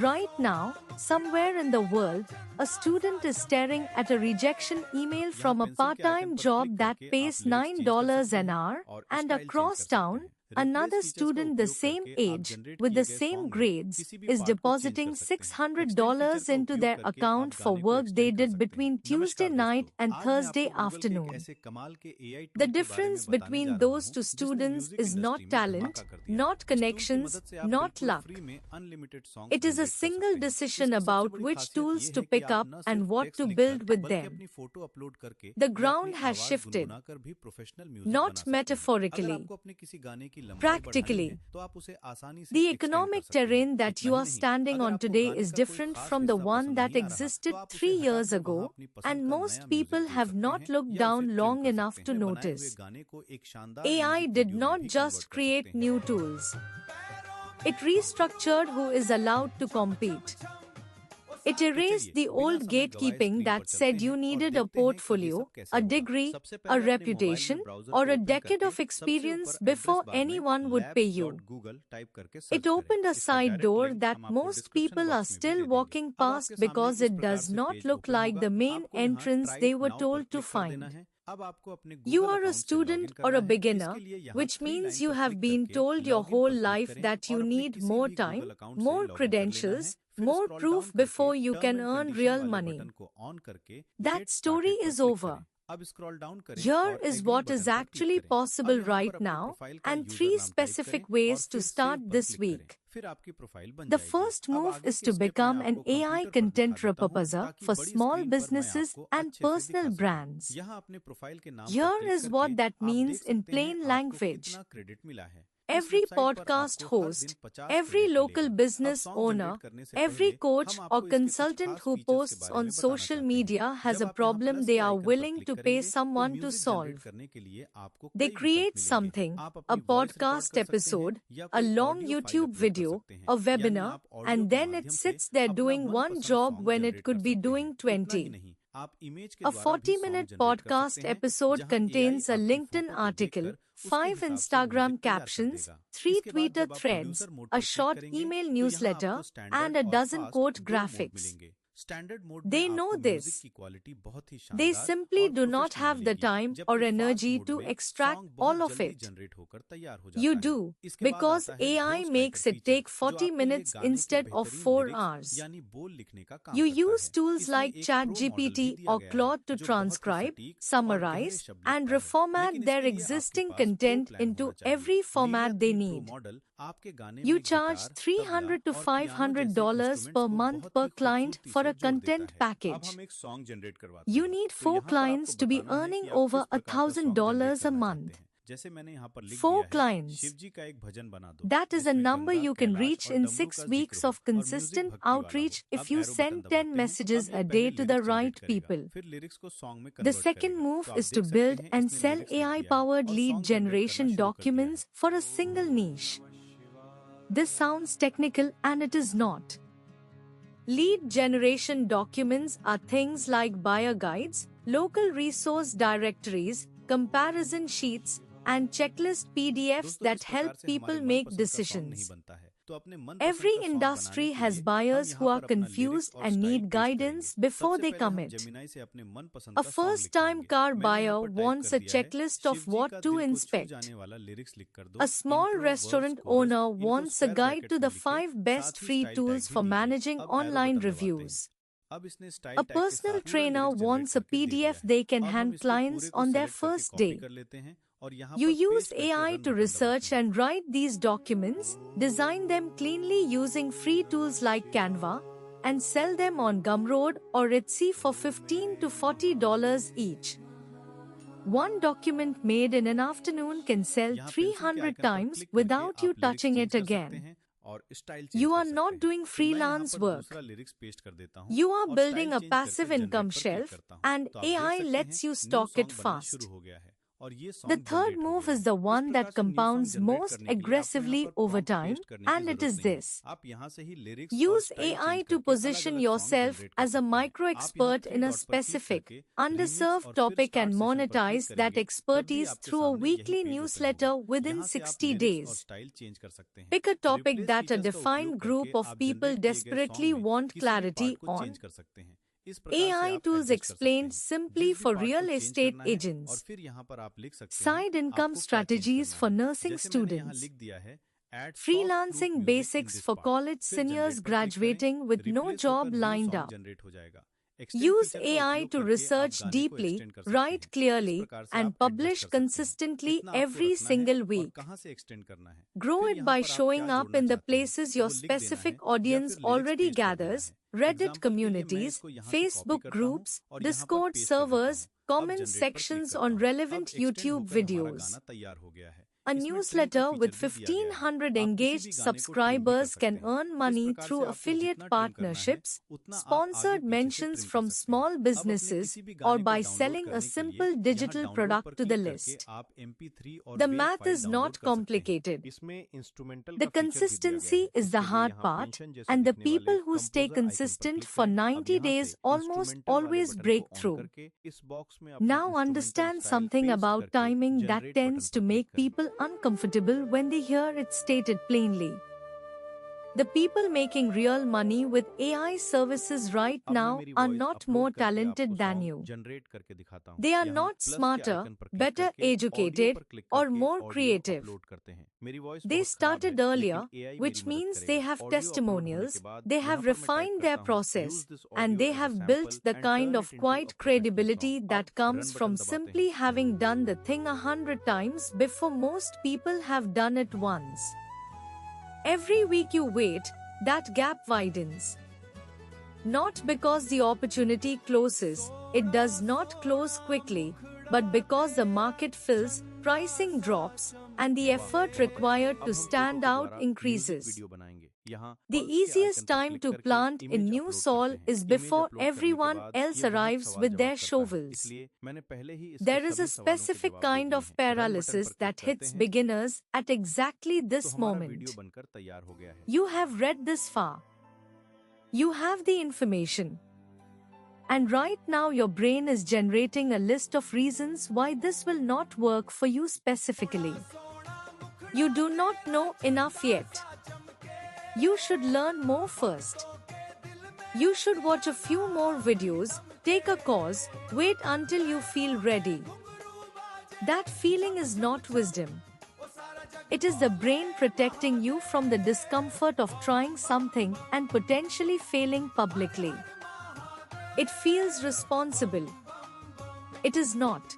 Right now, somewhere in the world, a student is staring at a rejection email from a part-time job that pays $9 an hour, and across town, another student the same age, with the same grades, is depositing $600 into their account for work they did between Tuesday night and Thursday afternoon. The difference between those two students is not talent, not connections, not luck. It is a single decision about which tools to pick up and what to build with them. The ground has shifted, not metaphorically, practically. The economic terrain that you are standing on today is different from the one that existed 3 years ago, and most people have not looked down long enough to notice. AI did not just create new tools. It restructured who is allowed to compete. It erased the old gatekeeping that said you needed a portfolio, a degree, a reputation, or a decade of experience before anyone would pay you. It opened a side door that most people are still walking past because it does not look like the main entrance they were told to find. You are a student or a beginner, which means you have been told your whole life that you need more time, more credentials, more proof before you can earn real money. That story is over. Here is what is actually possible right now, and 3 specific ways to start this week. The first move is to become an AI content repurposer for small businesses and personal brands. Here is what that means in plain language. Every podcast host, every local business owner, every coach or consultant who posts on social media has a problem they are willing to pay someone to solve. They create something, a podcast episode, a long YouTube video, a webinar, and then it sits there doing one job when it could be doing 20. A 40-minute podcast episode contains a LinkedIn article, 5 Instagram captions, 3 Twitter threads, a short email newsletter, and a dozen quote graphics. They know this. They simply do not have the time or energy to extract all of it. You do, because AI makes it take 40 minutes instead of 4 hours. You use tools like ChatGPT or Claude to transcribe, summarize, and reformat their existing content into every format they need. You charge $300 to $500 per month per client for a content package. You need 4 clients to be earning over $1,000 a month. 4 clients. That is a number you can reach in 6 weeks of consistent outreach if you send 10 messages a day to the right people. The second move is to build and sell AI-powered lead generation documents for a single niche. This sounds technical, and it is not. Lead generation documents are things like buyer guides, local resource directories, comparison sheets, and checklist PDFs that help people make decisions. Every industry has buyers who are confused and need guidance before they commit. A first-time car buyer wants a checklist of what to inspect. A small restaurant owner wants a guide to the 5 best free tools for managing online reviews. A personal trainer wants a PDF they can hand clients on their first day. You use AI to research and write these documents, design them cleanly using free tools like Canva, and sell them on Gumroad or Etsy for $15 to $40 each. One document made in an afternoon can sell 300 times without you touching it again. You are not doing freelance work. You are building a passive income shelf, and AI lets you stock it fast. The third move is the one that compounds most aggressively over time, and it is this. Use AI to position yourself as a micro-expert in a specific, underserved topic and monetize that expertise through a weekly newsletter within 60 days. Pick a topic that a defined group of people desperately want clarity on. AI tools explained simply for real estate agents. Side income strategies for nursing students. Freelancing basics for college seniors graduating with no job lined up. Use AI to research deeply, write clearly, and publish consistently every single week. Grow it by showing up in the places your specific audience already gathers: Reddit communities, Facebook groups, Discord servers, comment sections on relevant YouTube videos. A newsletter with 1,500 engaged subscribers can earn money through affiliate partnerships, sponsored mentions from small businesses, or by selling a simple digital product to the list. The math is not complicated. The consistency is the hard part, and the people who stay consistent for 90 days almost always break through. Now understand something about timing that tends to make people uncomfortable when they hear it stated plainly. The people making real money with AI services right now are not more talented than you. They are not smarter, better educated, or more creative. They started earlier, which means they have testimonials, they have refined their process, and they have built the kind of quiet credibility that comes from simply having done the thing 100 times before most people have done it once. Every week you wait, that gap widens. Not because the opportunity closes, it does not close quickly, but because the market fills, pricing drops, and the effort required to stand out increases. The easiest time to plant in new soil is before everyone else arrives with their shovels. There is a specific kind of paralysis that hits beginners at exactly this moment. You have read this far. You have the information. And right now your brain is generating a list of reasons why this will not work for you specifically. You do not know enough yet. You should learn more first. You should watch a few more videos, take a course, wait until you feel ready. That feeling is not wisdom. It is the brain protecting you from the discomfort of trying something and potentially failing publicly. It feels responsible. It is not.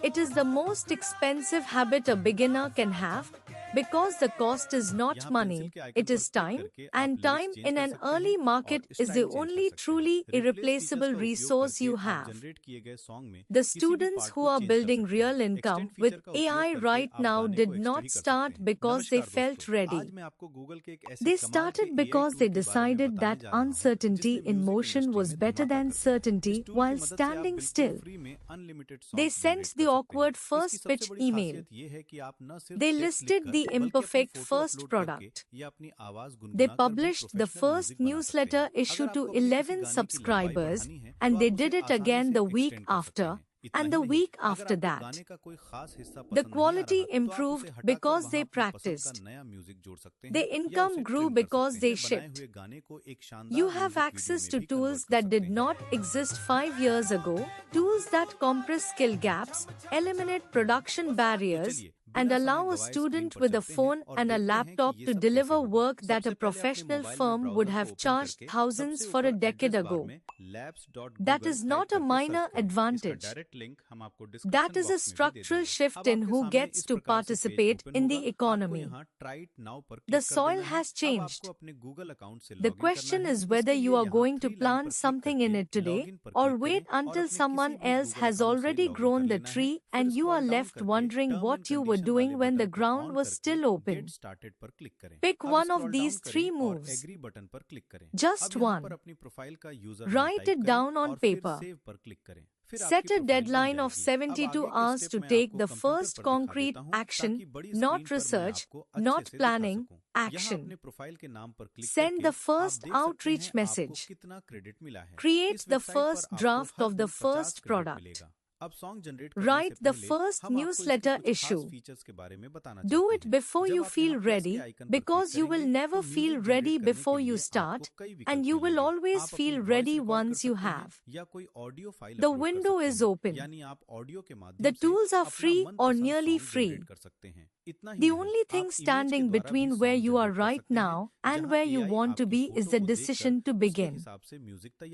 It is the most expensive habit a beginner can have, because the cost is not money, it is time, and time in an early market is the only truly irreplaceable resource you have. The students who are building real income with AI right now did not start because they felt ready. They started because they decided that uncertainty in motion was better than certainty while standing still. They sent the awkward first pitch email. They listed the imperfect first product. They published the first newsletter issue to 11 subscribers, and they did it again the week after, and the week after that. The quality improved because they practiced. Their income grew because they shipped. You have access to tools that did not exist 5 years ago, tools that compress skill gaps, eliminate production barriers, and allow a student with a phone and a laptop to deliver work that a professional firm would have charged thousands for a decade ago. That is not a minor advantage. That is a structural shift in who gets to participate in the economy. The soil has changed. The question is whether you are going to plant something in it today, or wait until someone else has already grown the tree and you are left wondering what you were doing when the ground was still open. Get started पर click करें. Pick अब one of scroll these down 3 करें और moves. agree button पर click करें. Just अब यहाँ one. पर अपनी प्रोफाइल का user Write it down on paper. Save पर क्लिक करें. फिर Set आपकी a प्रोफाइल बन deadline of जाएगी. अब 72 आगे के hours स्टेप to मैं take आपको the कंप्यूटर first पर दिखा concrete देता हूं, action, ताकि बड़ी not स्क्रीन पर मैं research, आपको अच्छे not से दिखा planning, सकूं. यहाँ action. अपने प्रोफाइल के नाम पर क्लिक Send करके the आप first देख सकते outreach हैं message. आपको कितना क्रेडिट मिला है. Create इस the वेबसाइट पर first आपको draft हर of the दिन 50 first क्रेडिट product. मिलेगा. अब सॉन्ग जनरेट करने Write से the पहले first हम आपको इसके newsletter कुछ खास issue. फीचर्स के बारे में बताना Do चाहते it हैं. before जब you आप feel यहाँ प्लस ready, के आइकन पर because क्लिक you will करेंगे never तो feel म्यूजिक ready जनरेट करने before के you लिए start, आपको कई and विकल्प you will मिलेंगे. always आप feel अपनी ready वॉइस रिकॉर्ड once कर you सकते हैं have. या कोई ऑडियो फाइल The अपलोड कर window सकते is हैं. open. यानी आप ऑडियो के The माध्यम से tools are अपना free or मनपसंद nearly सॉन्ग free. जनरेट कर सकते हैं. इतना ही The नहीं, only thing आप इमेज के standing द्वारा भी between where song you are generate कर right सकते हैं, now and जहां where you AI want to आपकी be is फोटो the को देखकर decision to उसके begin. हिसाब से म्यूजिक तैयार